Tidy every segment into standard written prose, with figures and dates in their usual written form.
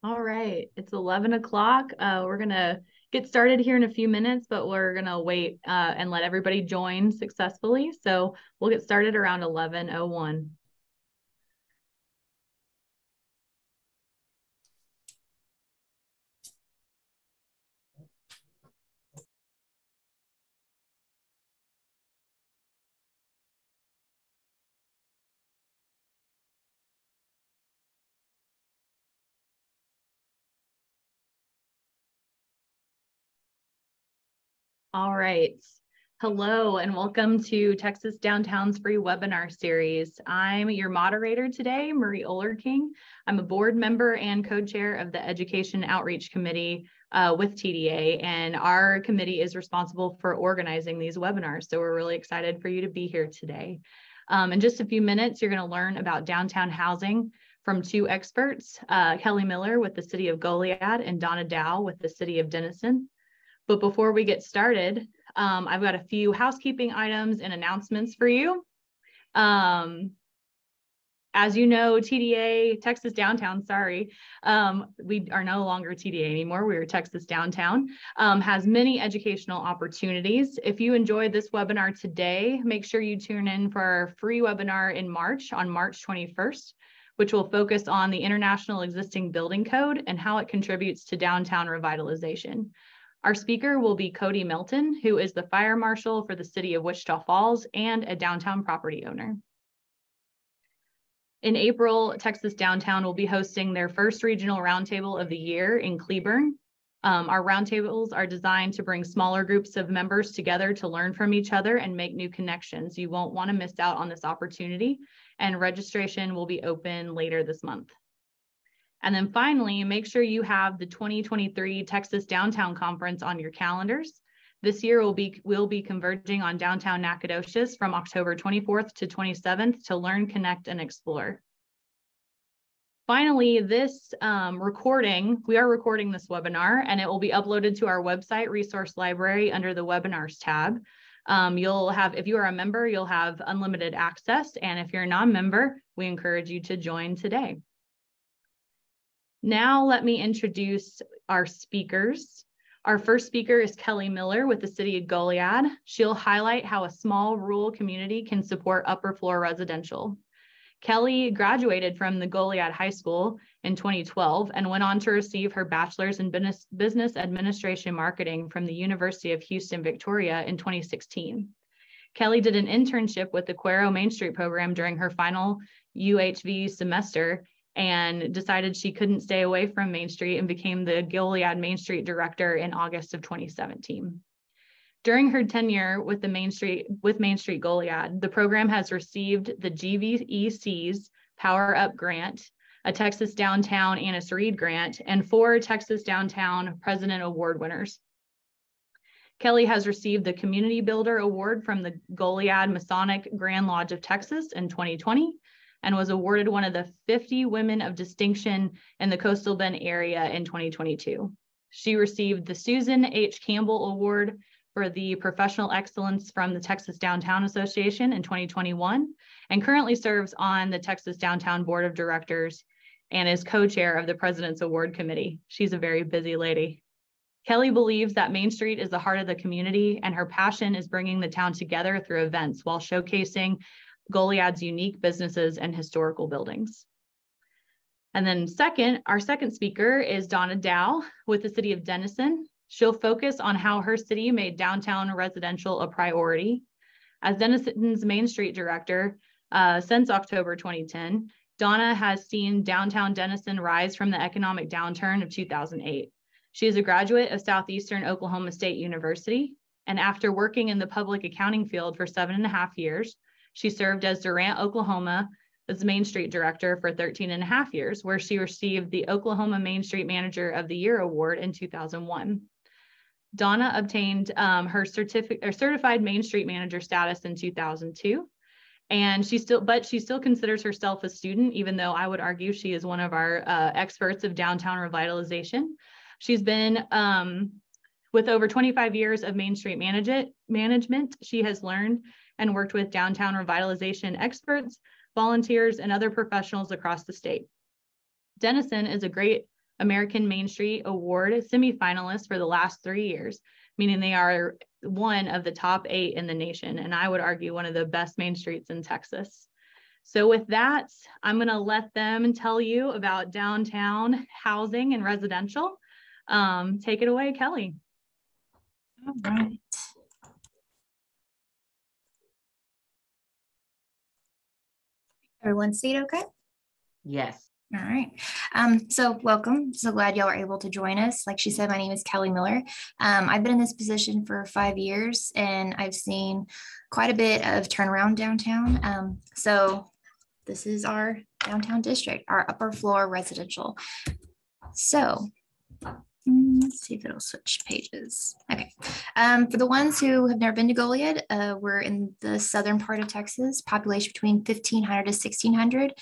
All right, it's 11 o'clock. We're gonna get started here in a few minutes, but we're gonna wait and let everybody join successfully. So we'll get started around 11:01. All right. Hello and welcome to Texas Downtown's free webinar series. I'm your moderator today, Marie Olerking. I'm a board member and co-chair of the Education Outreach Committee with TDA, and our committee is responsible for organizing these webinars. So we're really excited for you to be here today. In just a few minutes, you're going to learn about downtown housing from two experts, Keli Miller with the City of Goliad and Donna Dow with the City of Denison. But before we get started, I've got a few housekeeping items and announcements for you. As you know, TDA, Texas Downtown, we are no longer TDA anymore. We are Texas Downtown, has many educational opportunities. If you enjoyed this webinar today, make sure you tune in for our free webinar in March, on March 21st, which will focus on the International Existing Building Code and how it contributes to downtown revitalization. Our speaker will be Cody Melton, who is the fire marshal for the city of Wichita Falls and a downtown property owner. In April, Texas Downtown will be hosting their first regional roundtable of the year in Cleburne. Our roundtables are designed to bring smaller groups of members together to learn from each other and make new connections. You won't want to miss out on this opportunity, and registration will be open later this month. And then finally, make sure you have the 2023 Texas Downtown Conference on your calendars. This year we'll be converging on downtown Nacogdoches from October 24th to 27th to learn, connect, and explore. Finally, we are recording this webinar, and it will be uploaded to our website resource library under the webinars tab. If you are a member, you'll have unlimited access. And if you're a non-member, we encourage you to join today. Now let me introduce our speakers. Our first speaker is Keli Miller with the City of Goliad. She'll highlight how a small rural community can support upper floor residential. Keli graduated from the Goliad High School in 2012 and went on to receive her bachelor's in business administration marketing from the University of Houston, Victoria in 2016. Keli did an internship with the Cuero Main Street program during her final UHV semester and decided she couldn't stay away from Main Street and became the Goliad Main Street director in August of 2017. During her tenure with Main Street Goliad, the program has received the GVEC's Power Up Grant, a Texas Downtown Annis Reed Grant, and 4 Texas Downtown President Award winners. Keli has received the Community Builder Award from the Goliad Masonic Grand Lodge of Texas in 2020, and was awarded one of the 50 Women of Distinction in the Coastal Bend area in 2022. She received the Susan H. Campbell Award for the Professional Excellence from the Texas Downtown Association in 2021, and currently serves on the Texas Downtown Board of Directors and is co-chair of the President's Award Committee. She's a very busy lady. Keli believes that Main Street is the heart of the community, and her passion is bringing the town together through events while showcasing Goliad's unique businesses and historical buildings. And then our second speaker is Donna Dow with the City of Denison. She'll focus on how her city made downtown residential a priority. As Denison's Main Street director since October 2010, Donna has seen downtown Denison rise from the economic downturn of 2008. She is a graduate of Southeastern Oklahoma State University, and after working in the public accounting field for 7.5 years, she served as Durant, Oklahoma, as Main Street Director for 13.5 years, where she received the Oklahoma Main Street Manager of the Year Award in 2001. Donna obtained her certified Main Street Manager status in 2002, and she still considers herself a student, even though I would argue she is one of our experts of downtown revitalization. She's been with over 25 years of Main Street management, she has learned and worked with downtown revitalization experts, volunteers, and other professionals across the state. Denison is a Great American Main Street Award semifinalist for the last 3 years, meaning they are one of the top 8 in the nation, and I would argue one of the best main streets in Texas. So with that, I'm going to let them tell you about downtown housing and residential. Take it away, Keli. All right. Everyone see it okay? Yes. All right. So welcome. So glad y'all are able to join us. Like she said, my name is Keli Miller. I've been in this position for 5 years and I've seen quite a bit of turnaround downtown. So this is our downtown district, our upper floor residential. So let's see if it'll switch pages. Okay. For the ones who have never been to Goliad, we're in the southern part of Texas, population between 1,500 to 1,600.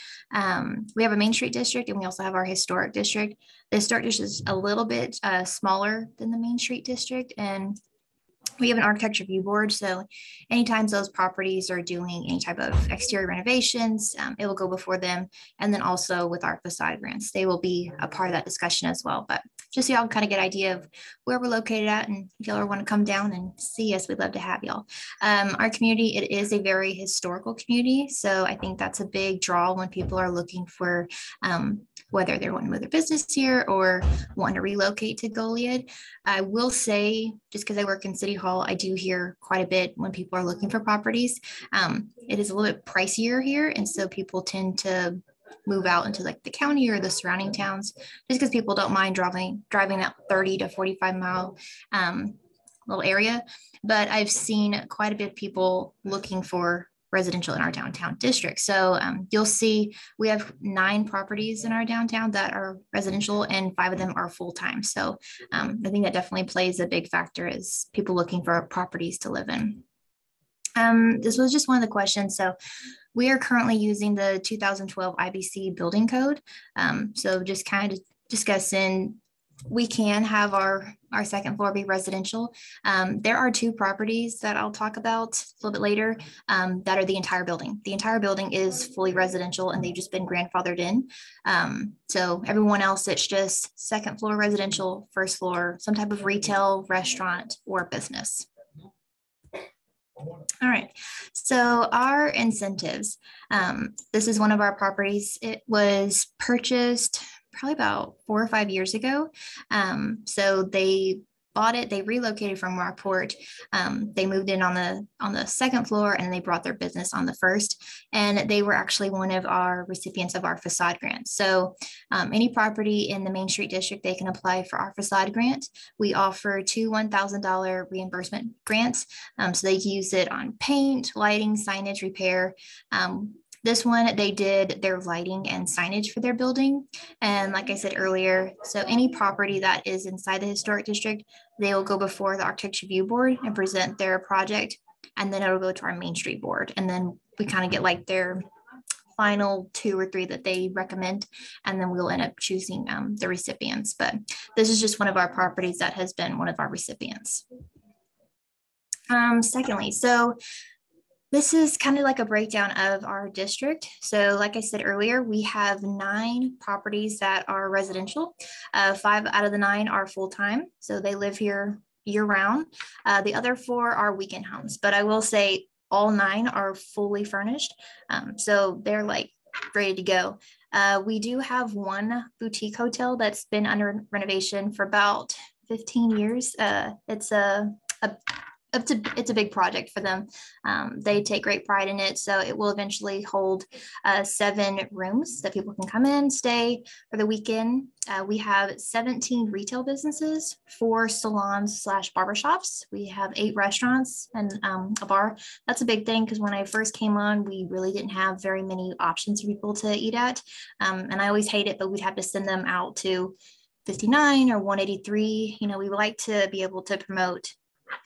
We have a Main Street district and we also have our historic district. The historic district is a little bit smaller than the Main Street district, and we have an architecture review board. So anytime those properties are doing any type of exterior renovations, it will go before them. And then also with our facade grants, they will be a part of that discussion as well. But just so y'all kind of get an idea of where we're located at, and if y'all want to come down and see us, we'd love to have y'all. Our community, it is a very historical community. So I think that's a big draw when people are looking for whether they're wanting to move their business here or wanting to relocate to Goliad. I will say, just because I work in City Hall, I do hear quite a bit when people are looking for properties. It is a little bit pricier here. And so people tend to move out into like the county or the surrounding towns, just because people don't mind driving that 30 to 45 mile little area. But I've seen quite a bit of people looking for residential in our downtown district. So you'll see we have 9 properties in our downtown that are residential and 5 of them are full-time. So I think that definitely plays a big factor as people looking for properties to live in. This was just one of the questions. So we are currently using the 2012 IBC building code. So just kind of discussing, we can have our second floor be residential. There are 2 properties that I'll talk about a little bit later that are the entire building. The entire building is fully residential and they've just been grandfathered in. So everyone else, it's just second floor residential, first floor, some type of retail, restaurant, or business. All right, so our incentives. This is one of our properties. It was purchased probably about 4 or 5 years ago. So they bought it, they relocated from Rockport. They moved in on the second floor and they brought their business on the first. And they were actually one of our recipients of our facade grant. So any property in the Main Street district, they can apply for our facade grant. We offer 2 $1,000 reimbursement grants. So they can use it on paint, lighting, signage, repair. This one, they did their lighting and signage for their building. And like I said earlier, so any property that is inside the historic district, they will go before the architecture review board and present their project. And then it'll go to our Main Street board. And then we kind of get like their final 2 or 3 that they recommend. And then we'll end up choosing the recipients. But this is just one of our properties that has been one of our recipients. Secondly, so this is kind of like a breakdown of our district. So like I said earlier, we have 9 properties that are residential. 5 out of the 9 are full-time. So they live here year-round. The other 4 are weekend homes. But I will say all 9 are fully furnished. So they're like ready to go. We do have 1 boutique hotel that's been under renovation for about 15 years. It's a big project for them. They take great pride in it. So it will eventually hold 7 rooms that people can come in, stay for the weekend. We have 17 retail businesses, 4 salons / barbershops. We have 8 restaurants and a bar. That's a big thing because when I first came on, we really didn't have very many options for people to eat at. And I always hate it, but we'd have to send them out to 59 or 183. You know, we would like to be able to promote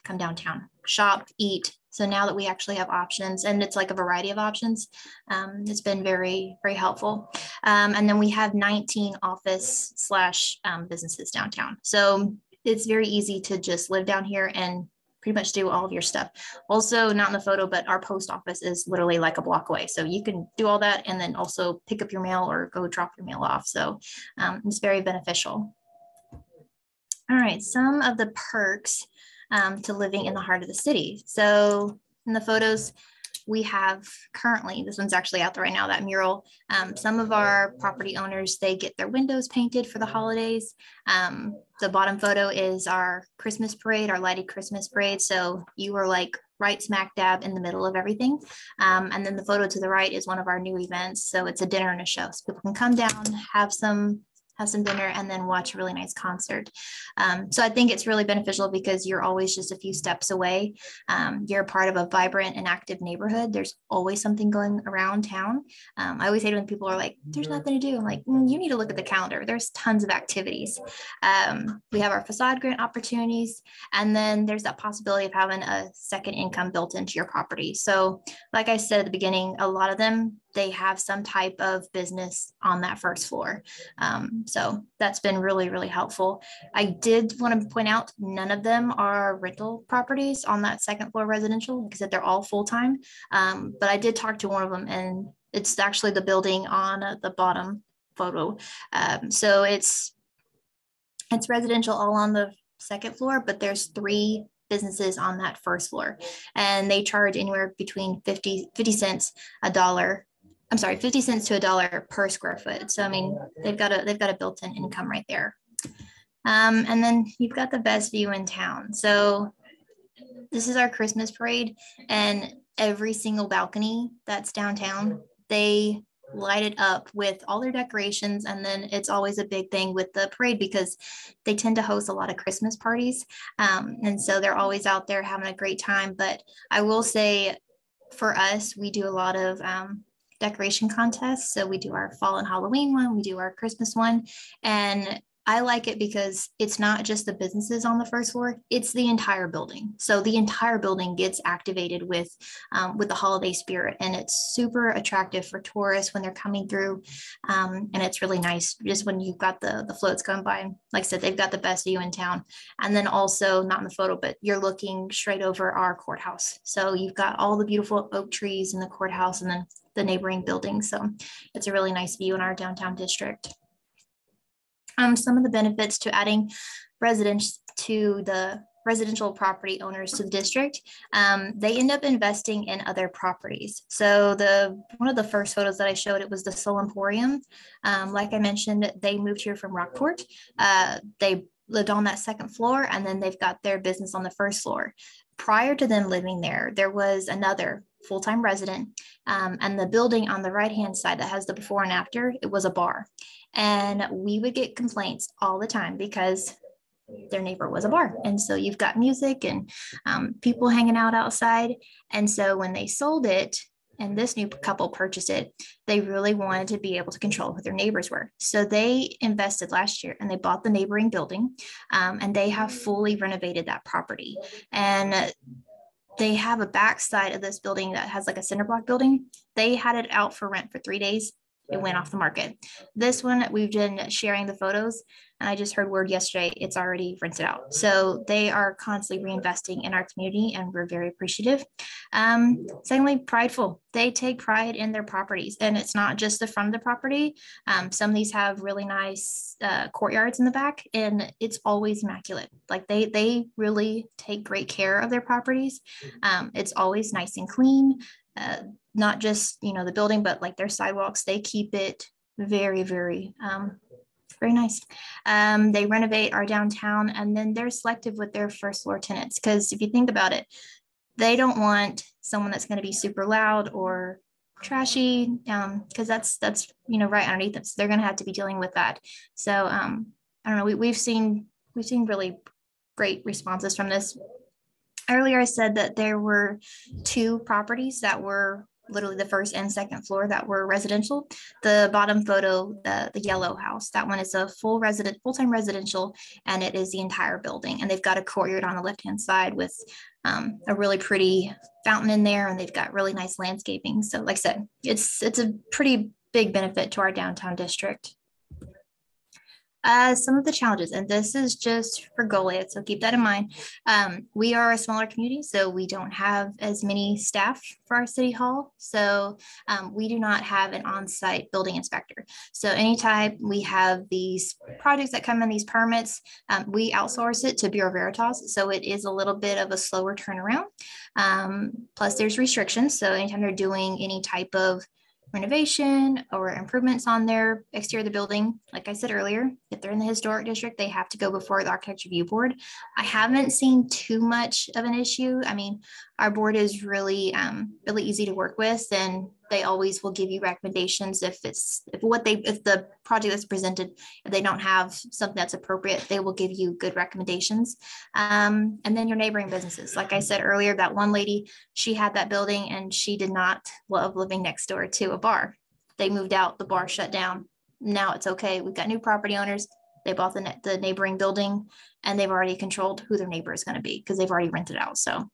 come downtown, shop, eat. So now that we actually have options and it's like a variety of options, it's been very, very helpful. And then we have 19 office / businesses downtown. So it's very easy to just live down here and pretty much do all of your stuff. Also, not in the photo, but our post office is literally like a block away. So you can do all that and then also pick up your mail or go drop your mail off. So it's very beneficial. All right, some of the perks to living in the heart of the city. So in the photos, we have currently, this one's actually out there right now, that mural. Some of our property owners, they get their windows painted for the holidays. The bottom photo is our Christmas parade, our lighted Christmas parade. So you are like right smack dab in the middle of everything. And then the photo to the right is one of our new events. So it's a dinner and a show. So people can come down, have some dinner, and then watch a really nice concert. So I think it's really beneficial because you're always just a few steps away. You're part of a vibrant and active neighborhood. There's always something going around town. I always hate when people are like, there's nothing to do. I'm like, you need to look at the calendar. There's tons of activities. We have our facade grant opportunities, and then there's that possibility of having a second income built into your property. So like I said at the beginning, a lot of them, they have some type of business on that first floor. So that's been really, really helpful. I did want to point out, none of them are rental properties on that second floor residential, because they're all full-time. But I did talk to one of them, and it's actually the building on the bottom photo. So it's residential all on the second floor, but there's 3 businesses on that first floor, and they charge anywhere between 50 cents to $1 per square foot. So I mean, they've got a built-in income right there. And then you've got the best view in town. So this is our Christmas parade, and every single balcony that's downtown, they light it up with all their decorations. And then it's always a big thing with the parade because they tend to host a lot of Christmas parties. And so they're always out there having a great time. But I will say, for us, we do a lot of decoration contests. So we do our fall and Halloween one, we do our Christmas one, and I like it because it's not just the businesses on the first floor, it's the entire building. So the entire building gets activated with the holiday spirit, and it's super attractive for tourists when they're coming through. And it's really nice just when you've got the floats going by. Like I said, they've got the best view in town. And then also, not in the photo, but you're looking straight over our courthouse. So you've got all the beautiful oak trees in the courthouse and then the neighboring buildings. So it's a really nice view in our downtown district. Some of the benefits to adding residents to the residential property owners to the district, they end up investing in other properties. So one of the first photos that I showed, it was the Soul Emporium. Like I mentioned, they moved here from Rockport. They lived on that second floor, and then they've got their business on the first floor. Prior to them living there, there was another full-time resident, and the building on the right-hand side that has the before and after, it was a bar. And we would get complaints all the time because their neighbor was a bar. And so you've got music and people hanging out outside. And so when they sold it and this new couple purchased it, they really wanted to be able to control who their neighbors were. So they invested last year and they bought the neighboring building, and they have fully renovated that property. And they have a backside of this building that has like a cinder block building. They had it out for rent for 3 days. It went off the market. This one, we've been sharing the photos, and I just heard word yesterday, it's already rented out. So they are constantly reinvesting in our community, and we're very appreciative. Secondly, prideful. They take pride in their properties, and it's not just the front of the property. Some of these have really nice courtyards in the back, and it's always immaculate. Like they really take great care of their properties. It's always nice and clean. Not just, the building, but like their sidewalks, they keep it very, very, very nice. They renovate our downtown, and then they're selective with their first floor tenants. Because if you think about it, they don't want someone that's going to be super loud or trashy, because that's right underneath them. So they're going to have to be dealing with that. So I don't know. We've seen really great responses from this. Earlier, I said that there were 2 properties that were literally the first and second floor that were residential. The bottom photo, the yellow house, that one is a full-time residential, and it is the entire building. And they've got a courtyard on the left-hand side with a really pretty fountain in there, and they've got really nice landscaping. So like I said, it's a pretty big benefit to our downtown district. Some of the challenges, and this is just for Goliad, so keep that in mind. We are a smaller community, so we don't have as many staff for our city hall. So we do not have an on-site building inspector. So anytime we have these projects that come in, these permits, we outsource it to Bureau Veritas. So it is a little bit of a slower turnaround. Plus there's restrictions. So anytime they're doing any type of renovation or improvements on their exterior of the building, like I said earlier, if they're in the historic district, they have to go before the architecture review board. I haven't seen too much of an issue. I mean, our board is really easy to work with, and they always will give you recommendations if the project that's presented, if they don't have something that's appropriate, they will give you good recommendations. And then your neighboring businesses, like I said earlier, that one lady, she had that building and she did not love living next door to a bar. They moved out, the bar shut down. Now it's okay. We've got new property owners. They bought the neighboring building, and they've already controlled who their neighbor is going to be because they've already rented out. So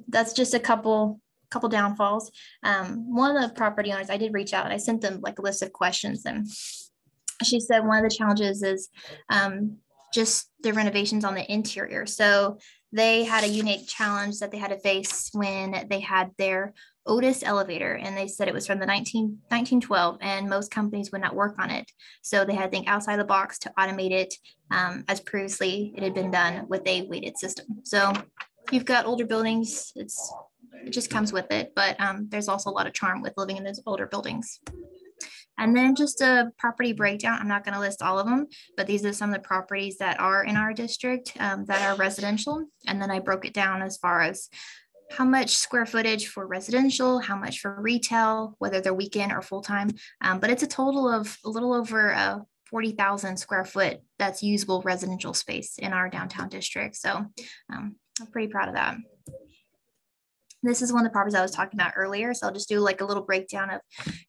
that's just a couple downfalls. One of the property owners, I did reach out. I sent them like a list of questions, and she said one of the challenges is just the renovations on the interior. So they had a unique challenge that they had to face when they had their Otis elevator, and they said it was from the 1912, and most companies would not work on it. So they had to think outside the box to automate it, as previously it had been done with a weighted system. So you've got older buildings, it just comes with it, but there's also a lot of charm with living in those older buildings. And then just a property breakdown. I'm not going to list all of them, but these are some of the properties that are in our district that are residential. And then I broke it down as far as how much square footage for residential, how much for retail, whether they're weekend or full-time. But it's a total of a little over 40,000 square foot that's usable residential space in our downtown district. So I'm pretty proud of that. This is one of the properties I was talking about earlier. So I'll just do like a little breakdown of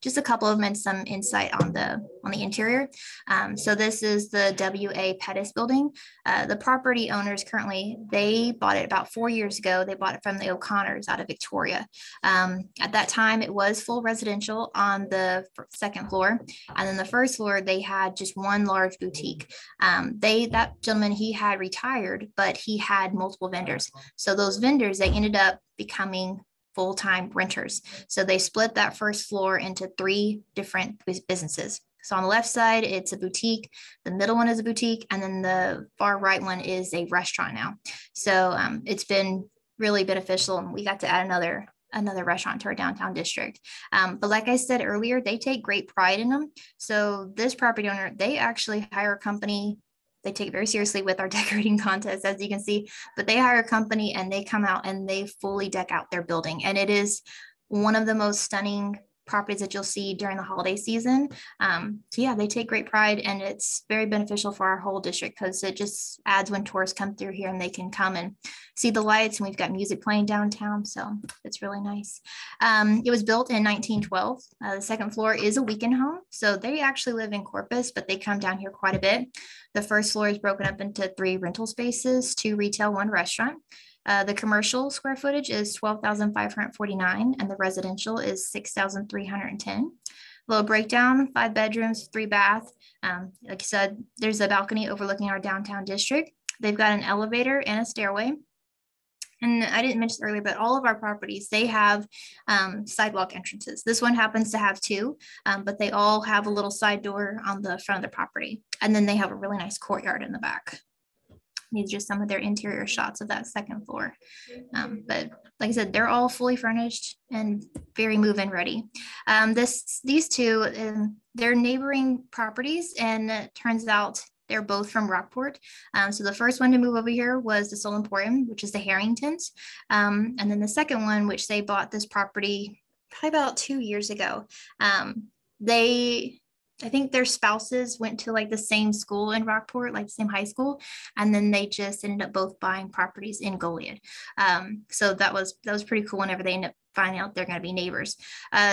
just a couple of them and some insight on the interior. So this is the W.A. Pettis building. The property owners currently, they bought it about 4 years ago. They bought it from the O'Connors out of Victoria. At that time, it was full residential on the second floor. And then the first floor, they had just one large boutique. That gentleman, he had retired, but he had multiple vendors. So those vendors, they ended up becoming full-time renters. So they split that first floor into 3 different businesses. So on the left side, it's a boutique. The middle one is a boutique. And then the far right one is a restaurant now. So it's been really beneficial. And we got to add another restaurant to our downtown district. But like I said earlier, they take great pride in them. So this property owner, they actually hire a company. They take it very seriously with our decorating contest, as you can see, but they hire a company and they come out and they fully deck out their building. And it is one of the most stunning properties that you'll see during the holiday season. So yeah, they take great pride, and it's very beneficial for our whole district because it just adds when tourists come through here and they can come and see the lights, and we've got music playing downtown. So it's really nice. It was built in 1912. The second floor is a weekend home. So they actually live in Corpus, but they come down here quite a bit. The first floor is broken up into 3 rental spaces, 2 retail, 1 restaurant. The commercial square footage is 12,549 and the residential is 6,310. Little breakdown, 5 bedrooms, 3 bath. Like I said, there's a balcony overlooking our downtown district. They've got an elevator and a stairway. And I didn't mention earlier, but all of our properties, they have sidewalk entrances. This one happens to have 2, but they all have a little side door on the front of the property. And then they have a really nice courtyard in the back. These are just some of their interior shots of that second floor. But like I said, they're all fully furnished and very move-in ready. These 2, they're neighboring properties, and it turns out they're both from Rockport. So the first one to move over here was the Soul Emporium, which is the Harringtons. And then the second one, which they bought this property probably about 2 years ago. I think their spouses went to like the same school in Rockport, like the same high school, and then they just ended up both buying properties in Goliad. So that was pretty cool whenever they end up finding out they're going to be neighbors.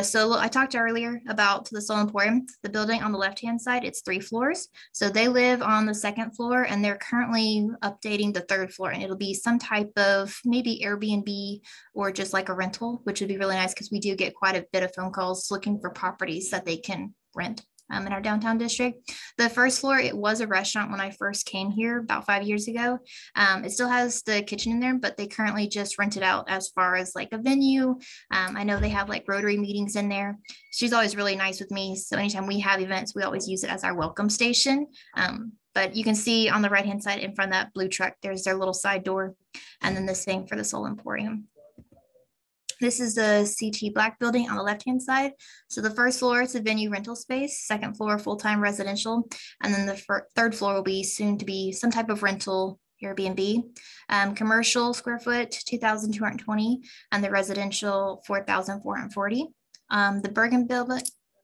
So I talked earlier about the Soul Emporium, the building on the left-hand side, it's 3 floors. So they live on the second floor, and they're currently updating the 3rd floor, and it'll be some type of maybe Airbnb or just like a rental, which would be really nice because we do get quite a bit of phone calls looking for properties that they can rent. in our downtown district. The first floor, it was a restaurant when I first came here about 5 years ago. It still has the kitchen in there, but they currently just rent it out as far as like a venue. I know they have like Rotary meetings in there. She's always really nice with me. So anytime we have events, we always use it as our welcome station. But you can see on the right-hand side in front of that blue truck, there's their little side door. And then this thing for the Soul Emporium. This is the CT Black building on the left-hand side. So the first floor is a venue rental space, second floor, full-time residential. And then the third floor will be soon to be some type of rental Airbnb. Commercial square foot, 2,220, and the residential, 4,440. The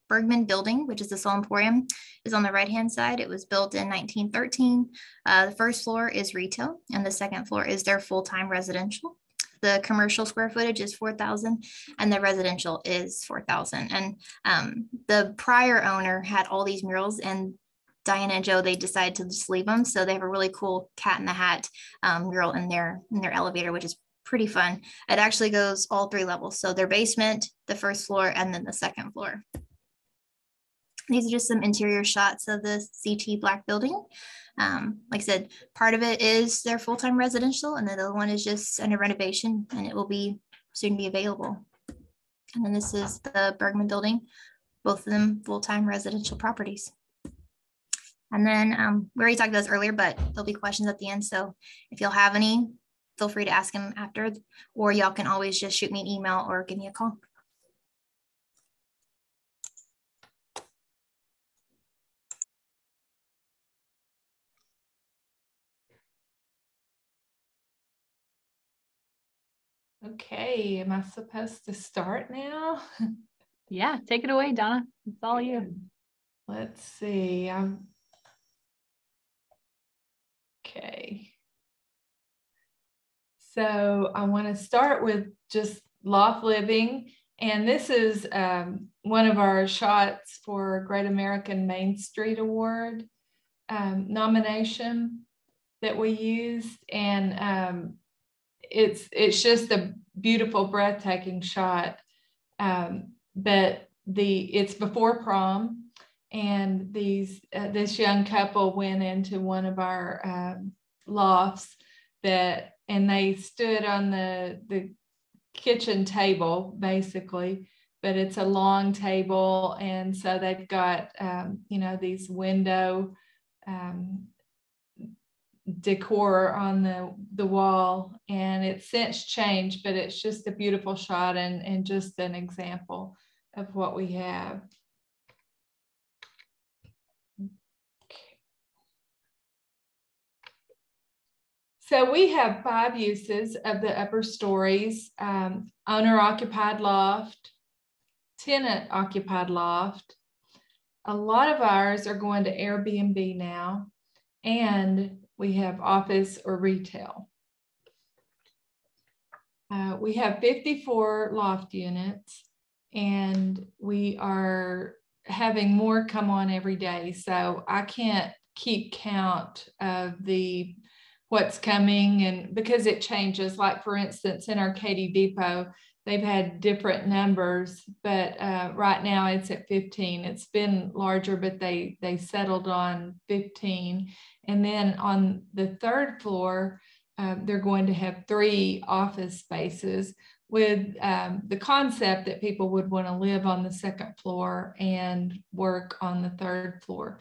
Bergman building, which is the Soul Emporium, is on the right-hand side. It was built in 1913. The first floor is retail, and the second floor is their full-time residential. The commercial square footage is 4,000 and the residential is 4,000. And the prior owner had all these murals, and Diana and Joe, they decided to just leave them. So they have a really cool cat in the hat mural in their elevator, which is pretty fun. It actually goes all 3 levels. So their basement, the first floor, and then the second floor. These are just some interior shots of the CT Black building. Like I said, part of it is their full-time residential, and the other one is just under renovation, and it will be soon be available. And then this is the Bergman building, both of them full-time residential properties. And then we already talked about this earlier, but there'll be questions at the end. So if you'll have any, feel free to ask them after, or y'all can always just shoot me an email or give me a call. Okay, am I supposed to start now? Yeah, take it away, Donna. It's all you. Let's see. Okay. So I want to start with just loft living. And this is one of our shots for Great American Main Street Award nomination that we used. And it's just a beautiful, breathtaking shot. But it's before prom, and this young couple went into one of our lofts and they stood on the kitchen table basically, but it's a long table, and so they've got these window decor on the wall, and it's since changed, but it's just a beautiful shot and just an example of what we have. So we have 5 uses of the upper stories: owner-occupied loft, tenant-occupied loft. A lot of ours are going to Airbnb now, and we have office or retail. We have 54 loft units, and we are having more come on every day. So I can't keep count of what's coming, and because it changes. Like for instance, in our Katy Depot, they've had different numbers, but right now it's at 15. It's been larger, but they settled on 15. And then on the 3rd floor, they're going to have 3 office spaces with the concept that people would want to live on the 2nd floor and work on the 3rd floor.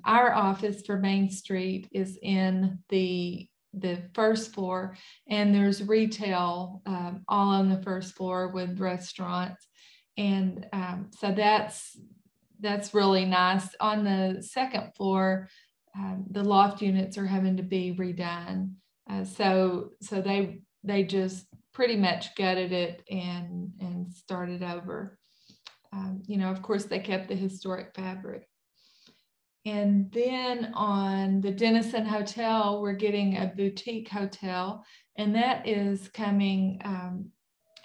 Our office for Main Street is in the 1st floor, and there's retail all on the 1st floor with restaurants. And so that's really nice. On the 2nd floor, the loft units are having to be redone. So they just pretty much gutted it and started over. Of course, they kept the historic fabric. And then on the Denison Hotel, we're getting a boutique hotel, and that is coming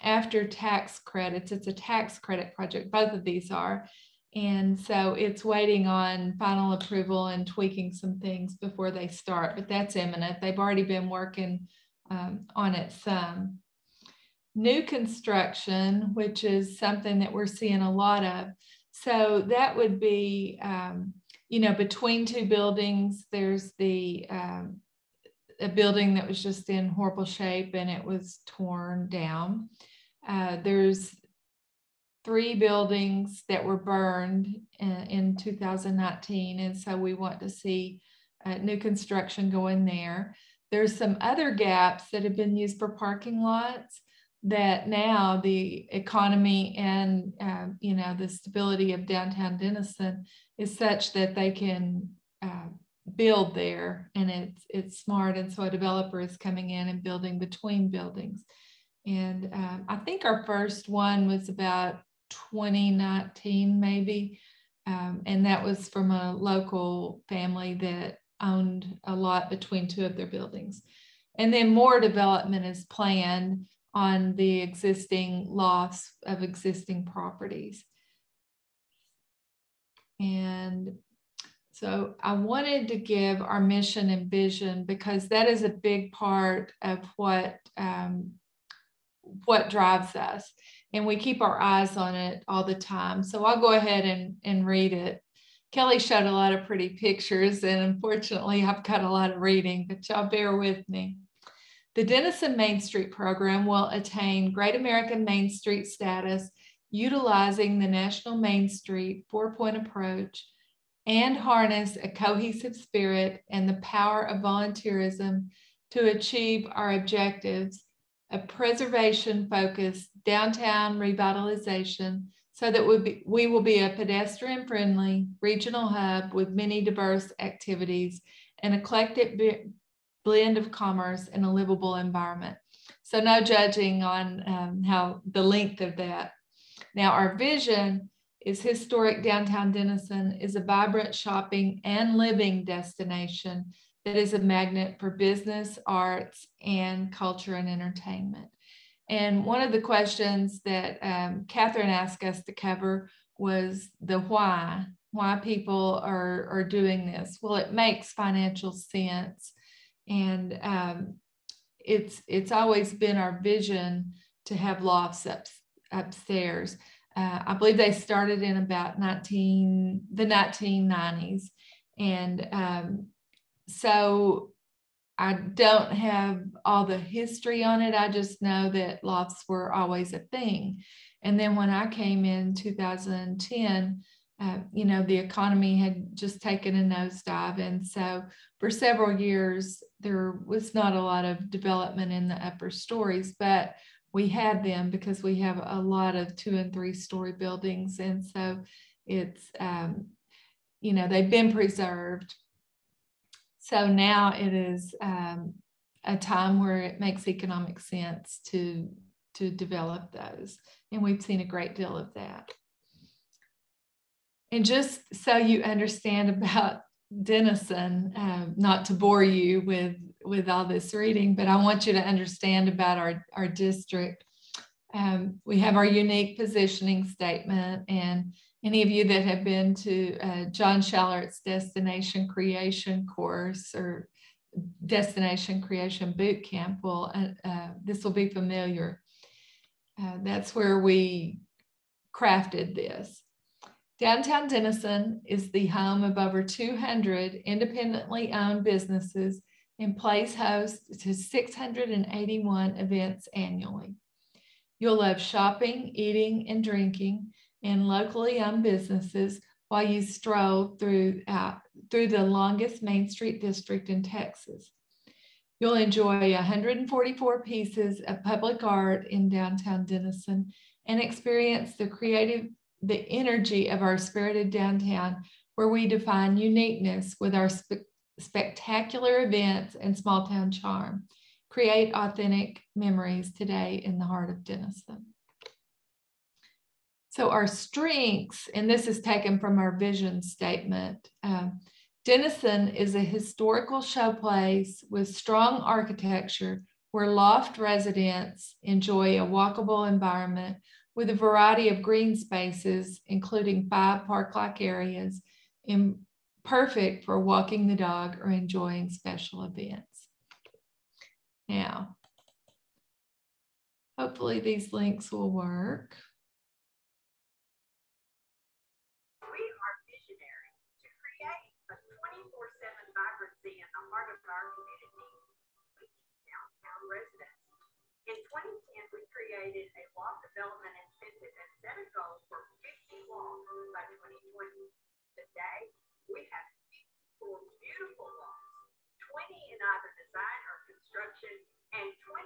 after tax credits. It's a tax credit project. Both of these are. And so it's waiting on final approval and tweaking some things before they start, but that's imminent. They've already been working on it some. New construction, which is something that we're seeing a lot of. So that would be, you know, between two buildings, there's the a building that was just in horrible shape and it was torn down. There's 3 buildings that were burned in 2019. And so we want to see new construction go in there. There's some other gaps that have been used for parking lots that now the economy and, you know, the stability of downtown Denison is such that they can build there, and it's smart. And so a developer is coming in and building between buildings. And I think our first one was about 2019 maybe. And that was from a local family that owned a lot between 2 of their buildings. And then more development is planned on the existing lofts of existing properties. And so I wanted to give our mission and vision because that is a big part of what drives us. And we keep our eyes on it all the time. So I'll go ahead and read it. Keli showed a lot of pretty pictures, and unfortunately I've got a lot of reading, but y'all bear with me. The Denison Main Street program will attain Great American Main Street status utilizing the National Main Street 4-point approach and harness a cohesive spirit and the power of volunteerism to achieve our objectives of preservation-focused downtown revitalization so that we will be a pedestrian-friendly regional hub with many diverse activities, an eclectic blend of commerce, and a livable environment. So no judging on how the length of that. Now our vision is historic downtown Denison is a vibrant shopping and living destination that is a magnet for business, arts, and culture and entertainment. And one of the questions that Catherine asked us to cover was the why people are doing this. Well, it makes financial sense. And it's always been our vision to have lofts upstairs. I believe they started in about the 1990s. And so I don't have all the history on it. I just know that lofts were always a thing. And then when I came in 2010, you know, the economy had just taken a nosedive. And so for several years, there was not a lot of development in the upper stories, but we had them because we have a lot of 2- and 3-story buildings. And so it's, you know, they've been preserved. So now it is a time where it makes economic sense to develop those. And we've seen a great deal of that. And just so you understand about Denison, not to bore you with all this reading, but I want you to understand about our district. We have our unique positioning statement, and any of you that have been to John Shallert's Destination Creation course or Destination Creation Boot Camp, this will be familiar. That's where we crafted this. Downtown Denison is the home of over 200 independently owned businesses and plays host to 681 events annually. You'll love shopping, eating, and drinking in locally owned businesses while you stroll through the longest Main Street district in Texas. You'll enjoy 144 pieces of public art in downtown Denison and experience the energy of our spirited downtown, where we define uniqueness with our spectacular events and small town charm. Create authentic memories today in the heart of Denison. So our strengths, and this is taken from our vision statement. Denison is a historical showplace with strong architecture where loft residents enjoy a walkable environment with a variety of green spaces, including 5 park-like areas, perfect for walking the dog or enjoying special events. Now, hopefully these links will work. efficiency in the heart of our community, reaching downtown residents. In 2010, we created a loft development incentive and set a goal for 50 lofts by 2020. Today, we have 54 beautiful lofts, 20 in either design or construction, and 23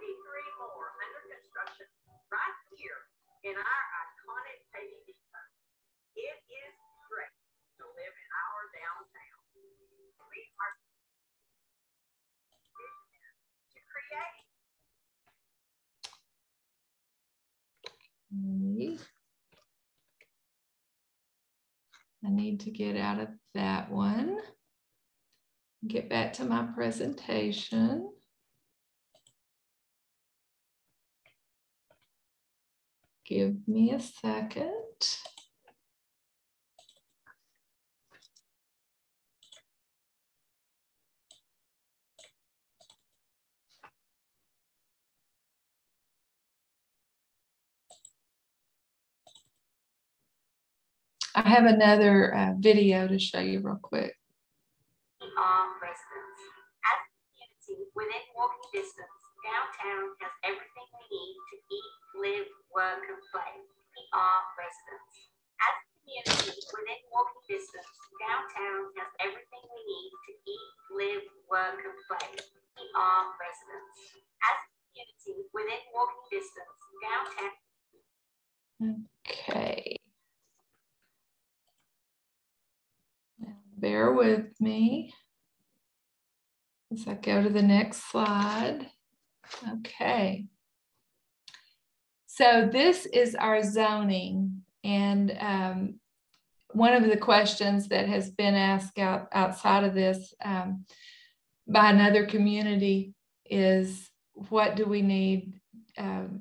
more under construction right here in our iconic Peggy Depot. It is great to live in our downtown. We are to create. I need to get out of that one. Get back to my presentation. Give me a second. I have another video to show you real quick. Residents. As a community within walking distance, downtown has everything we need to eat, live, work, and play. We are residents. As a community within walking distance, downtown has everything we need to eat, live, work, and play. We are residents. As a community within walking distance, downtown. Okay. Bear with me as I go to the next slide. Okay. So this is our zoning, and one of the questions that has been asked outside of this by another community is, what do we need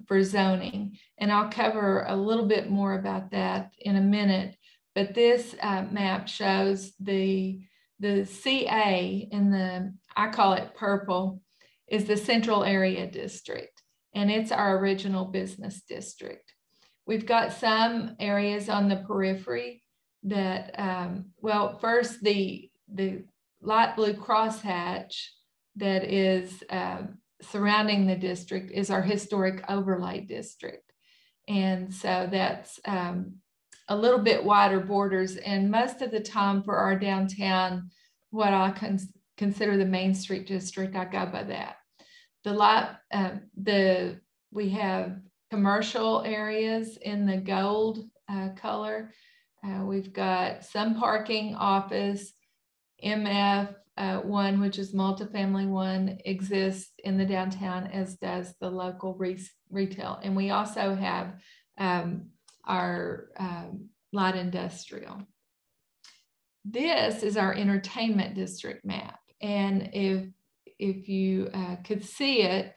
for zoning? And I'll cover a little bit more about that in a minute. But this map shows the CA in the, I call it purple, is the Central Area District, and it's our original business district. We've got some areas on the periphery that, well, first the light blue crosshatch that is surrounding the district is our historic overlay district. And so that's a little bit wider borders, and most of the time for our downtown, what I consider the Main Street district, I go by that. We have commercial areas in the gold color. We've got some parking, office, MF1, which is multifamily one, exists in the downtown, as does the local retail. And we also have our light industrial. This is our entertainment district map. And if you could see it,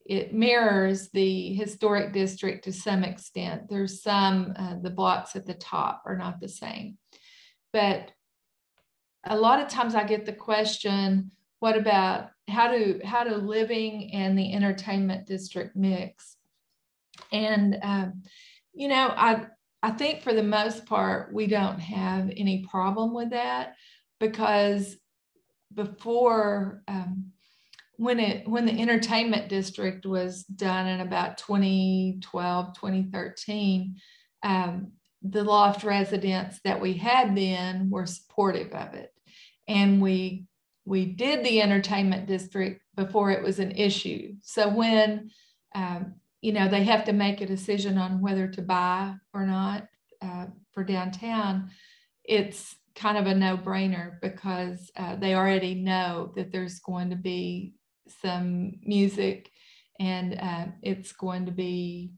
it mirrors the historic district to some extent. There's some, the blocks at the top are not the same. But a lot of times I get the question, what about how do living and the entertainment district mix? And, you know, I think for the most part, we don't have any problem with that, because before, when the entertainment district was done in about 2012, 2013, the loft residents that we had then were supportive of it. And we did the entertainment district before it was an issue. So when, you know, they have to make a decision on whether to buy or not for downtown, it's kind of a no-brainer, because they already know that there's going to be some music and it's going to be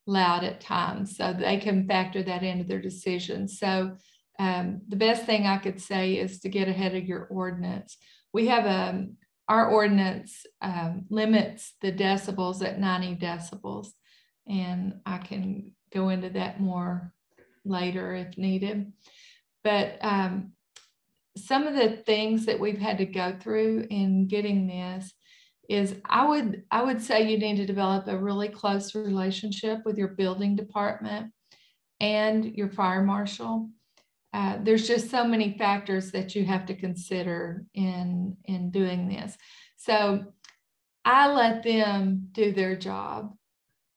loud at times, so they can factor that into their decision. So the best thing I could say is to get ahead of your ordinance. We have our ordinance limits the decibels at 90 decibels, and I can go into that more later if needed. But some of the things that we've had to go through in getting this is, I would say you need to develop a really close relationship with your building department and your fire marshal. there's just so many factors that you have to consider in doing this. So I let them do their job,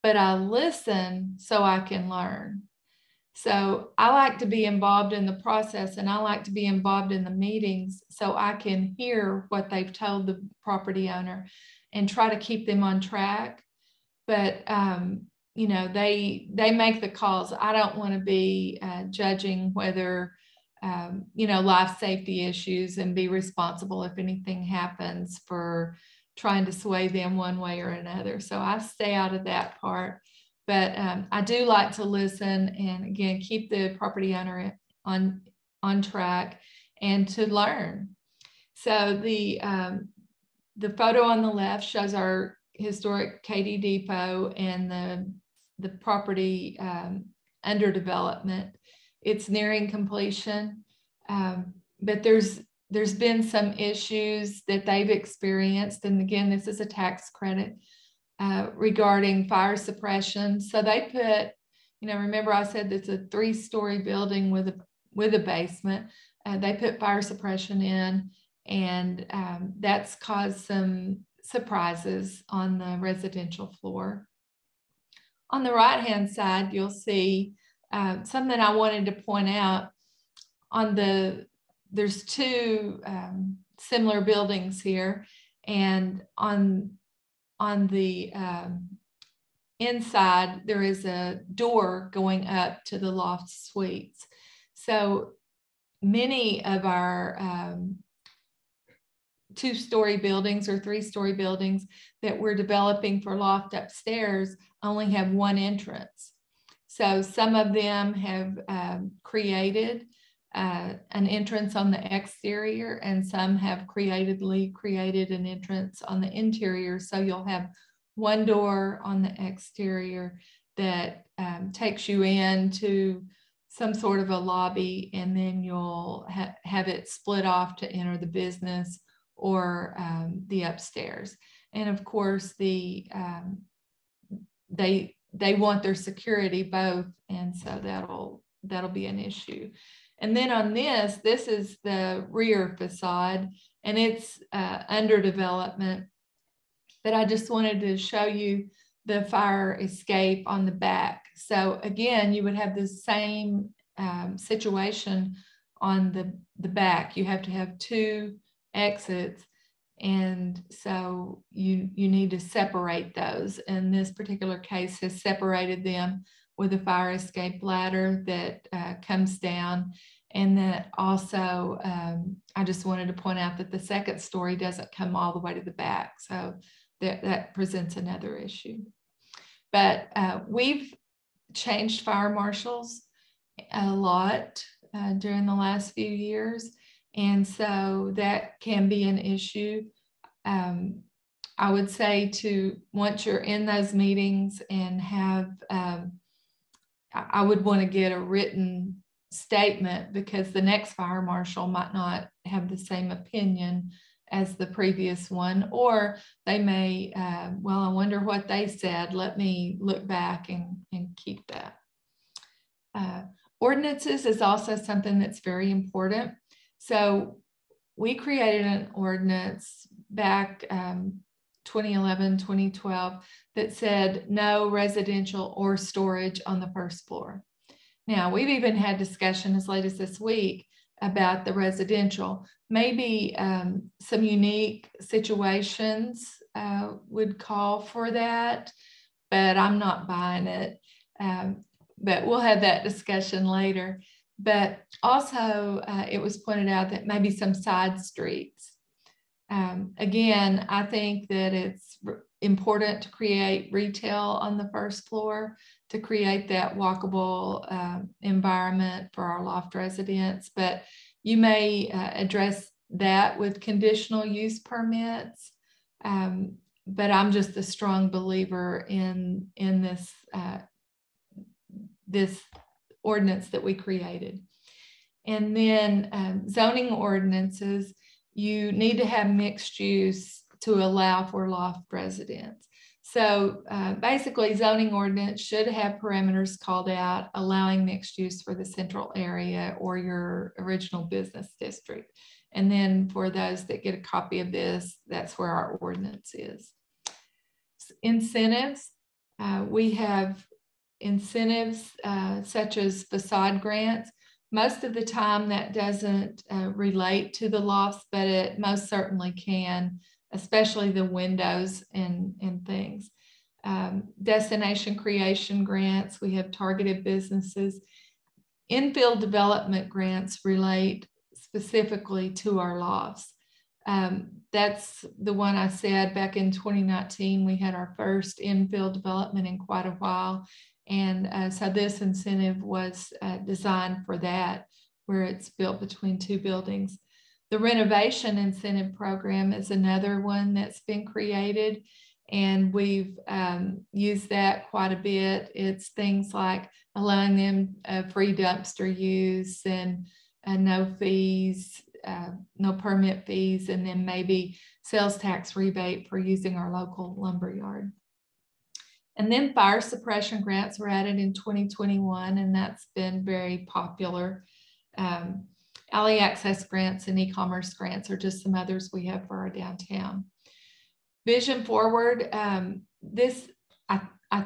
but I listen so I can learn. So I like to be involved in the process, and I like to be involved in the meetings so I can hear what they've told the property owner and try to keep them on track. But, you know, they make the calls. I don't want to be judging whether, you know, life safety issues and be responsible if anything happens for trying to sway them one way or another. So I stay out of that part. But I do like to listen and, again, keep the property owner on track and to learn. So the photo on the left shows our historic Katy Depot and the property under development. It's nearing completion, but there's been some issues that they've experienced. And again, this is a tax credit regarding fire suppression. So they put, you know, remember I said it's a 3-story building with a basement. They put fire suppression in, and that's caused some surprises on the residential floor. On the right-hand side, you'll see something I wanted to point out. There's 2 similar buildings here, and on the inside, there is a door going up to the loft suites. So many of our 2-story buildings or 3-story buildings that we're developing for loft upstairs only have one entrance. So some of them have created an entrance on the exterior, and some have created an entrance on the interior. So you'll have one door on the exterior that takes you into some sort of a lobby, and then you'll have it split off to enter the business or the upstairs. And of course, they want their security both, and so that'll be an issue. And then on this is the rear facade, and it's under development. But I just wanted to show you the fire escape on the back. So again, you would have the same situation on the back. You have to have 2 exits, and so you need to separate those. And this particular case has separated them with a fire escape ladder that comes down. And that also, I just wanted to point out that the 2nd story doesn't come all the way to the back. So that presents another issue. But we've changed fire marshals a lot during the last few years. And so that can be an issue. I would say once you're in those meetings and have, I would want to get a written statement, because the next fire marshal might not have the same opinion as the previous one, or they may, well, I wonder what they said. Let me look back and keep that. Ordinances is also something that's very important. So we created an ordinance back 2011, 2012 that said no residential or storage on the 1st floor. Now, we've even had discussion as late as this week about the residential. Maybe some unique situations would call for that, but I'm not buying it. But we'll have that discussion later. But also, it was pointed out that maybe some side streets. Again, I think that it's important to create retail on the 1st floor, to create that walkable environment for our loft residents. But you may address that with conditional use permits. But I'm just a strong believer in this ordinance that we created. And then zoning ordinances, you need to have mixed use to allow for loft residents. So basically, zoning ordinance should have parameters called out allowing mixed use for the central area or your original business district. And then for those that get a copy of this, that's where our ordinance is. Incentives, we have incentives such as facade grants. Most of the time that doesn't relate to the lofts, but it most certainly can, especially the windows and things. Destination creation grants, we have targeted businesses. Infill development grants relate specifically to our lofts. That's the one I said back in 2019, we had our first infill development in quite a while. And so this incentive was designed for that, where it's built between two buildings. The renovation incentive program is another one that's been created, and we've used that quite a bit. It's things like allowing them free dumpster use and no fees, no permit fees, and then maybe sales tax rebate for using our local lumber yard. And then fire suppression grants were added in 2021, and that's been very popular. Alley access grants and e-commerce grants are just some others we have for our downtown. Vision forward, I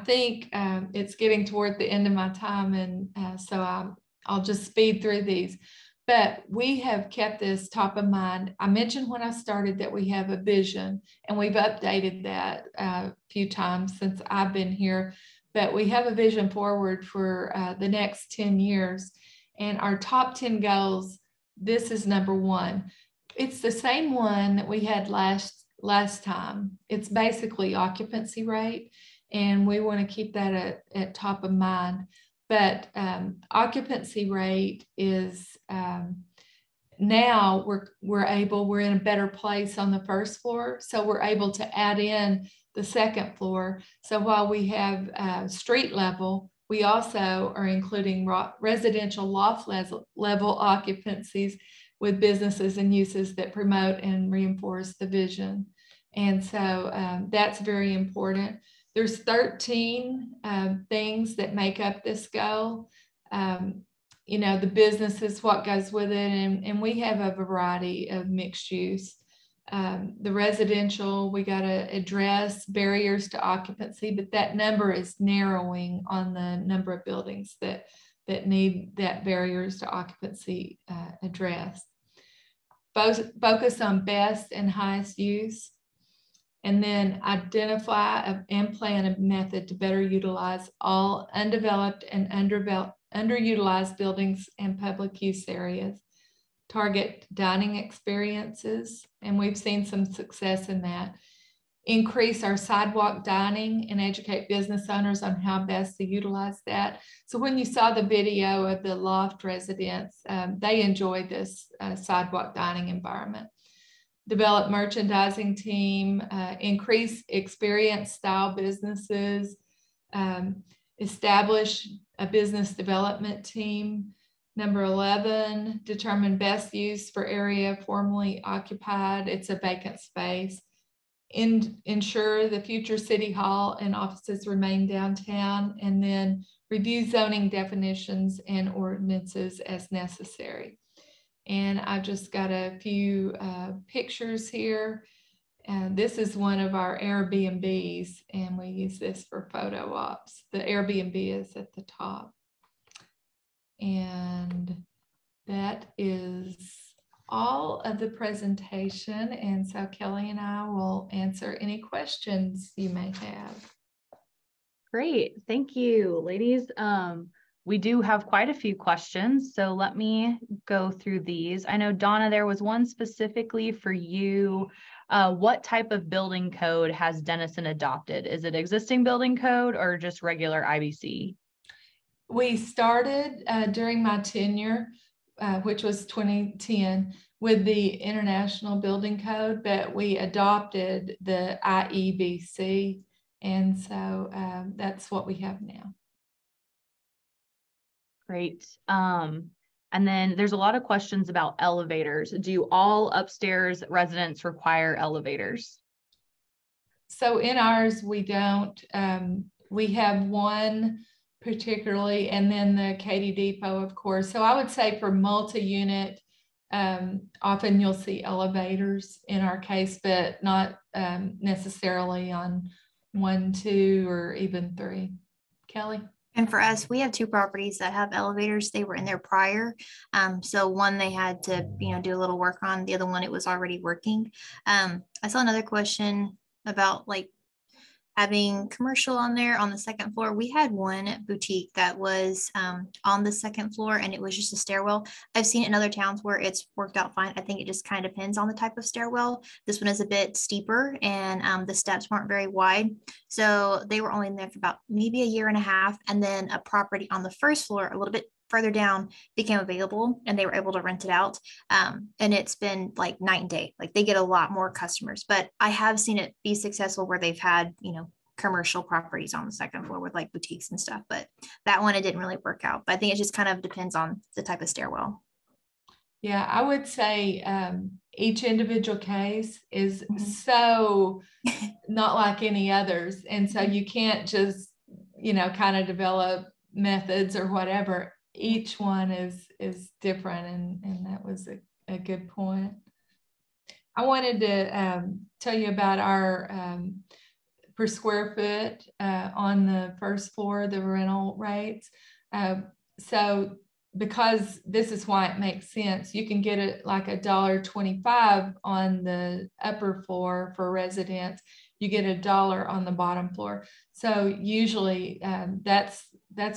think it's getting toward the end of my time, and so I'll just speed through these. But we have kept this top of mind. I mentioned when I started that we have a vision, and we've updated that a few times since I've been here. But we have a vision forward for the next 10 years. And our top 10 goals, this is number one. It's the same one that we had last time. It's basically occupancy rate, and we want to keep that at top of mind. But occupancy rate is now we're in a better place on the first floor, so we're able to add in the second floor. So while we have street level, we also are including residential loft level occupancies with businesses and uses that promote and reinforce the vision. And so that's very important. There's 13 things that make up this goal. You know, the business is what goes with it, and we have a variety of mixed use. The residential, we got to address barriers to occupancy, but that number is narrowing on the number of buildings that need that barriers to occupancy addressed. Focus on best and highest use. And then identify and plan a method to better utilize all undeveloped and underutilized buildings and public use areas. Target dining experiences, and we've seen some success in that. Increase our sidewalk dining and educate business owners on how best to utilize that. So when you saw the video of the loft residents, they enjoyed this sidewalk dining environment. Develop merchandising team, increase experience style businesses, establish a business development team. Number 11, determine best use for area formerly occupied. It's a vacant space. Ensure the future city hall and offices remain downtown, and then review zoning definitions and ordinances as necessary. And I've just got a few pictures here. And this is one of our Airbnbs, and we use this for photo ops. The Airbnb is at the top. And that is all of the presentation. And so Kelly and I will answer any questions you may have. Great, thank you, ladies. We do have quite a few questions, so let me go through these. I know, Donna, there was one specifically for you. What type of building code has Denison adopted? Is it existing building code or just regular IBC? We started during my tenure, which was 2010, with the International Building Code, but we adopted the IEBC, and so that's what we have now. Great. And then there's a lot of questions about elevators. Do all upstairs residents require elevators? So in ours, we don't. We have one particularly, and then the Katy Depot, of course. So I would say for multi-unit, often you'll see elevators in our case, but not necessarily on 1, 2, or even 3. Kelly? And for us, we have 2 properties that have elevators. They were in there prior. So one they had to, do a little work on. The other one, it was already working. I saw another question about like having commercial on there on the second floor. We had one boutique that was on the second floor, and it was just a stairwell. I've seen it in other towns where it's worked out fine. I think it just kind of depends on the type of stairwell. This one is a bit steeper, and the steps weren't very wide. So they were only in there for about maybe a year and a half. And then a property on the first floor, a little bit further down, became available, and they were able to rent it out. And it's been like night and day. Like they get a lot more customers, but I have seen it be successful where they've had, commercial properties on the second floor with like boutiques and stuff. But that one, it didn't really work out. But I think it just kind of depends on the type of stairwell. Yeah, I would say each individual case is so not like any others. And so you can't just, kind of develop methods or whatever. Each one is different. And that was a good point. I wanted to tell you about our per square foot on the first floor, the rental rates. So because this is why it makes sense, you can get it like $1.25 on the upper floor for residents. You get $1 on the bottom floor. So usually that's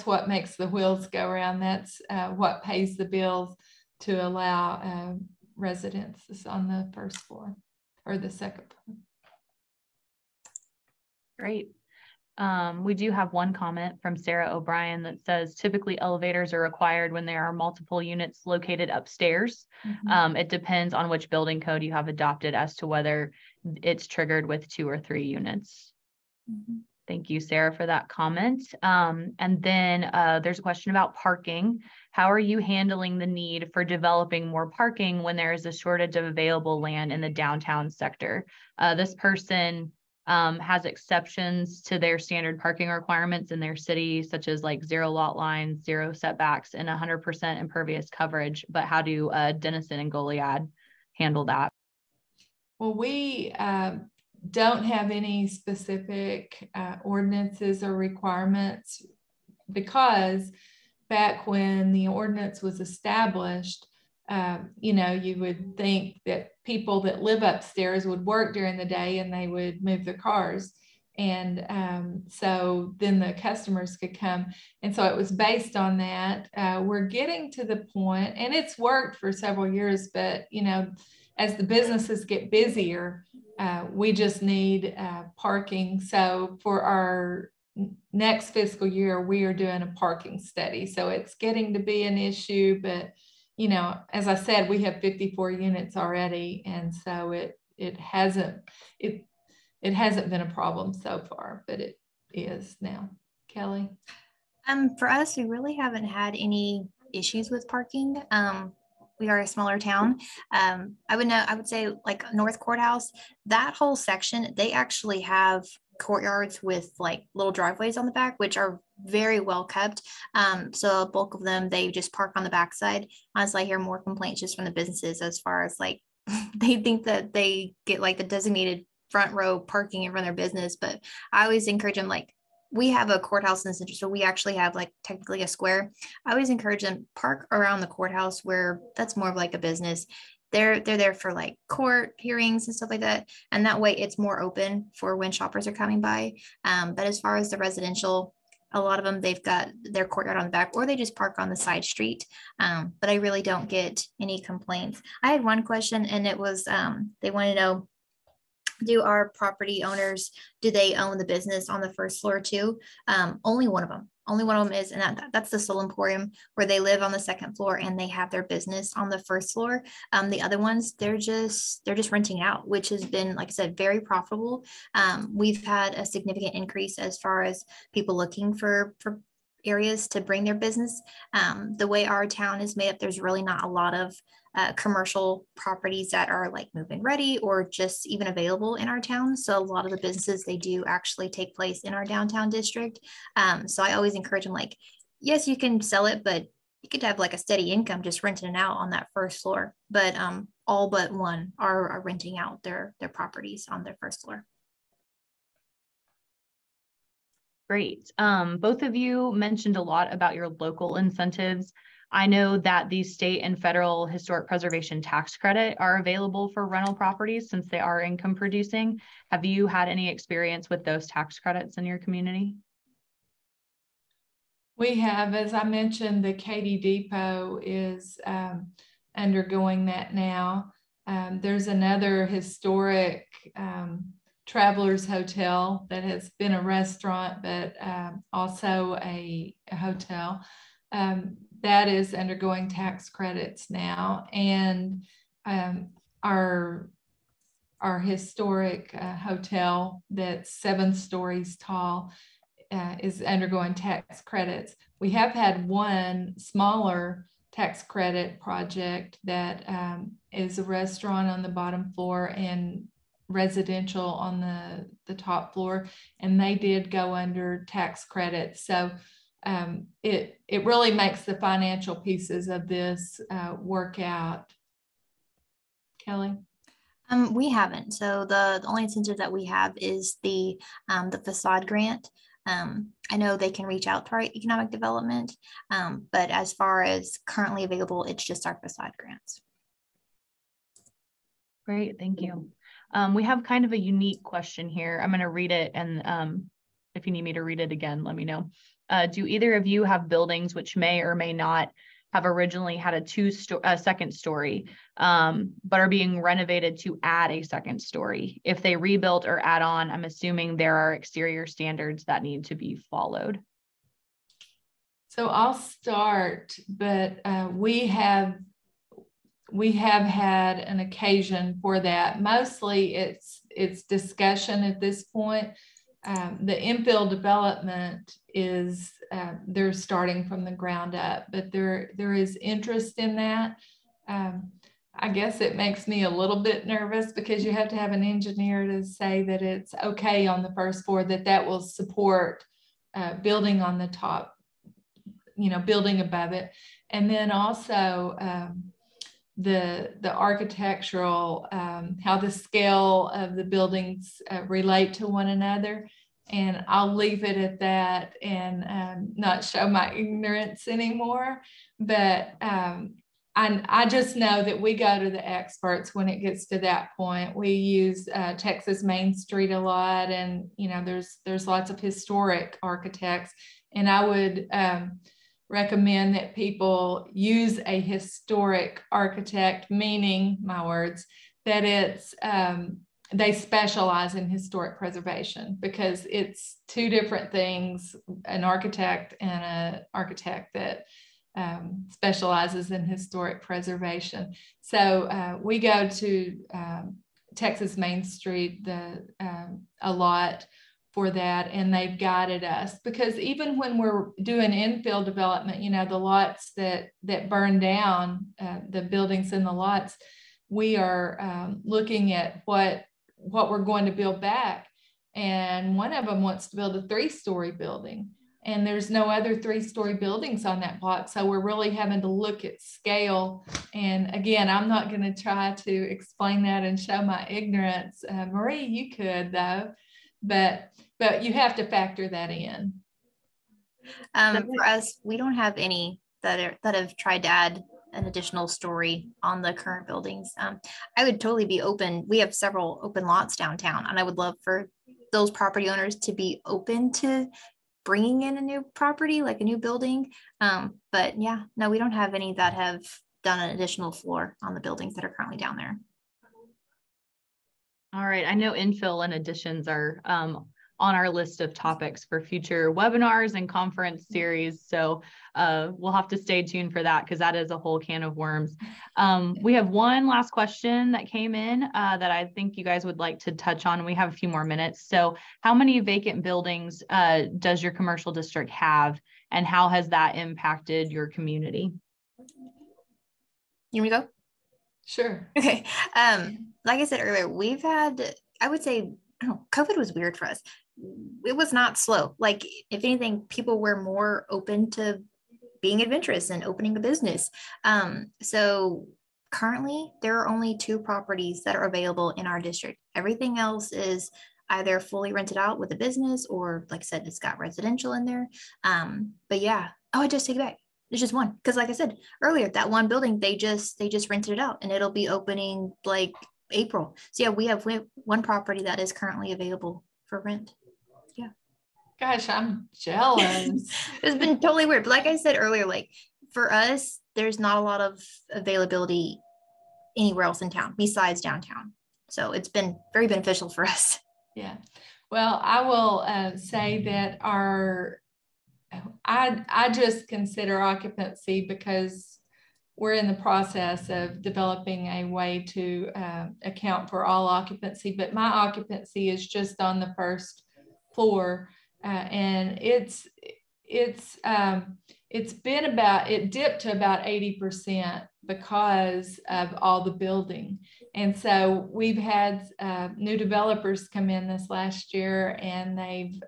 what makes the wheels go around. That's what pays the bills to allow residents on the first floor or the second floor. Great. We do have one comment from Sarah O'Brien that says typically elevators are required when there are multiple units located upstairs. It depends on which building code you have adopted as to whether it's triggered with 2 or 3 units. Thank you, Sarah, for that comment. And then there's a question about parking. How are you handling the need for developing more parking when there is a shortage of available land in the downtown sector? This person has exceptions to their standard parking requirements in their city, such as like 0 lot lines, 0 setbacks, and 100% impervious coverage. But how do Denison and Goliad handle that? Well, we don't have any specific ordinances or requirements, because back when the ordinance was established, you would think that people that live upstairs would work during the day and they would move their cars. And so then the customers could come. And so it was based on that. We're getting to the point, and it's worked for several years, but, as the businesses get busier, we just need parking. So for our next fiscal year, we are doing a parking study. So it's getting to be an issue, but as I said, we have 54 units already, and so it hasn't been a problem so far, but it is now. Kelly? For us, we really haven't had any issues with parking. We are a smaller town. I would say like North Courthouse, that whole section, they actually have courtyards with like little driveways on the back, which are very well kept. So a bulk of them, they just park on the backside. Honestly, I hear more complaints just from the businesses as far as like they think that they get like the designated front row parking in front of their business. But I always encourage them, like, we have a courthouse in the center, so we actually have like technically a square. I always encourage them park around the courthouse, where that's more of like a business. They're there for like court hearings and stuff like that. And that way it's more open for when shoppers are coming by. But as far as the residential, a lot of them, they've got their courtyard on the back, or they just park on the side street. But I really don't get any complaints. I had one question, and it was, they want to know, do our property owners, do they own the business on the first floor too? Only one of them is, and that's the Soul Emporium, where they live on the second floor and they have their business on the first floor. The other ones, they're just renting out, which has been, like I said, very profitable. We've had a significant increase as far as people looking for areas to bring their business. The way our town is made up, there's really not a lot of commercial properties that are like move-in ready or just even available in our town. So a lot of the businesses, they do actually take place in our downtown district. So I always encourage them, like, yes, you can sell it, but you could have like a steady income just renting it out on that first floor. But all but one are renting out their properties on their first floor. Great. Both of you mentioned a lot about your local incentives. I know that the state and federal historic preservation tax credit are available for rental properties since they are income producing. Have you had any experience with those tax credits in your community? We have, as I mentioned, the Katy Depot is undergoing that now. There's another historic Travelers Hotel that has been a restaurant, but also a hotel that is undergoing tax credits now. And our historic hotel that's 7 stories tall is undergoing tax credits. We have had one smaller tax credit project that is a restaurant on the bottom floor and residential on the top floor, and they did go under tax credits. So it really makes the financial pieces of this work out. Kelly? We haven't. So the only incentive that we have is the facade grant. I know they can reach out to our economic development, but as far as currently available, it's just our facade grants. Great, thank you. We have kind of a unique question here. I'm going to read it, and if you need me to read it again, let me know. Do either of you have buildings which may or may not have originally had a second story, but are being renovated to add a second story? If they rebuilt or add on, I'm assuming there are exterior standards that need to be followed. So I'll start, but we have had an occasion for that. Mostly it's discussion at this point. The infill development is they're starting from the ground up, but there is interest in that. I guess it makes me a little bit nervous because you have to have an engineer to say that it's okay on the first floor, that will support building on the top, building above it. And then also the architectural, how the scale of the buildings relate to one another. And I'll leave it at that and not show my ignorance anymore. But I just know that we go to the experts when it gets to that point. We use Texas Main Street a lot, and there's lots of historic architects. And I would recommend that people use a historic architect, meaning, my words, that it's they specialize in historic preservation, because it's 2 different things, an architect and an architect that specializes in historic preservation. So we go to Texas Main Street a lot for that, and they've guided us, because even when we're doing infill development, the lots that burn down, the buildings in the lots, we are looking at what we're going to build back. And one of them wants to build a 3-story building, and there's no other 3-story buildings on that block. So we're really having to look at scale. And again, I'm not going to try to explain that and show my ignorance. Marie, you could though, but you have to factor that in. For us, we don't have any that have tried to add an additional story on the current buildings. I would totally be open. We have several open lots downtown, and I would love for those property owners to be open to bringing in a new property, like a new building. But yeah, no, we don't have any that have done an additional floor on the buildings that are currently down there. All right, I know infill and additions are on our list of topics for future webinars and conference series. So we'll have to stay tuned for that, because that is a whole can of worms. We have one last question that came in that I think you guys would like to touch on. We have a few more minutes. So how many vacant buildings does your commercial district have? and how has that impacted your community? You want me to go? Sure. Okay. Like I said earlier, we've had, I would say, I don't know, COVID was weird for us. It was not slow. Like, if anything, people were more open to being adventurous and opening a business. So currently, there are only 2 properties that are available in our district. Everything else is either fully rented out with a business, or, like I said, it's got residential in there. But yeah, I just take it back. There's just one, because like I said earlier, that one building, they just rented it out, and it'll be opening like April. So yeah, we have one property that is currently available for rent. Yeah. Gosh, I'm jealous. It's been totally weird. But like I said earlier, like for us, there's not a lot of availability anywhere else in town besides downtown. So it's been very beneficial for us. Yeah. Well, I will say that I just consider occupancy, because we're in the process of developing a way to account for all occupancy, but my occupancy is just on the first floor, and it dipped to about 80% because of all the building. And so we've had new developers come in this last year, and they've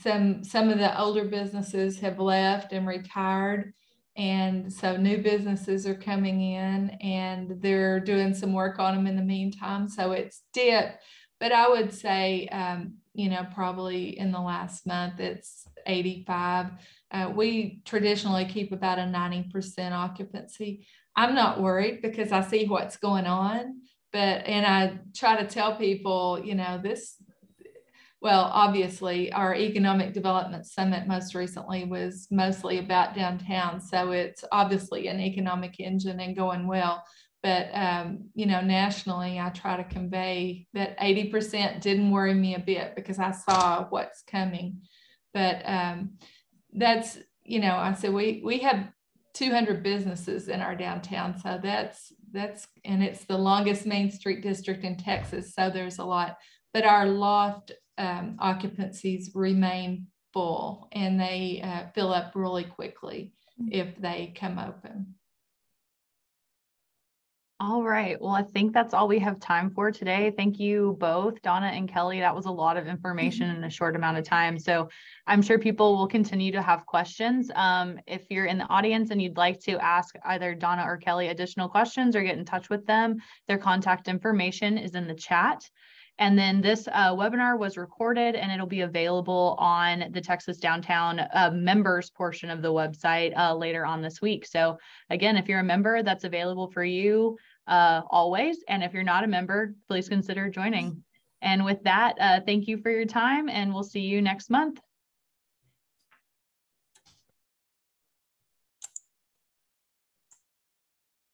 some of the older businesses have left and retired. And so new businesses are coming in, and they're doing some work on them in the meantime. So it's dipped, but I would say, probably in the last month, it's 85. We traditionally keep about a 90% occupancy. I'm not worried, because I see what's going on, and I try to tell people, well, obviously our economic development summit most recently was mostly about downtown. So it's obviously an economic engine and going well. But, nationally, I try to convey that 80% didn't worry me a bit, because I saw what's coming. But that's, I said, we have 200 businesses in our downtown. So that's, and it's the longest Main Street district in Texas. So there's a lot, but our loft occupancies remain full, and they fill up really quickly if they come open. All right. Well, I think that's all we have time for today. Thank you both, Donna and Keli. That was a lot of information in a short amount of time. So I'm sure people will continue to have questions. If you're in the audience and you'd like to ask either Donna or Keli additional questions or get in touch with them, their contact information is in the chat. And then this webinar was recorded, and it'll be available on the Texas Downtown members portion of the website later on this week. So again, if you're a member, that's available for you always. And if you're not a member, please consider joining. And with that, thank you for your time, and we'll see you next month.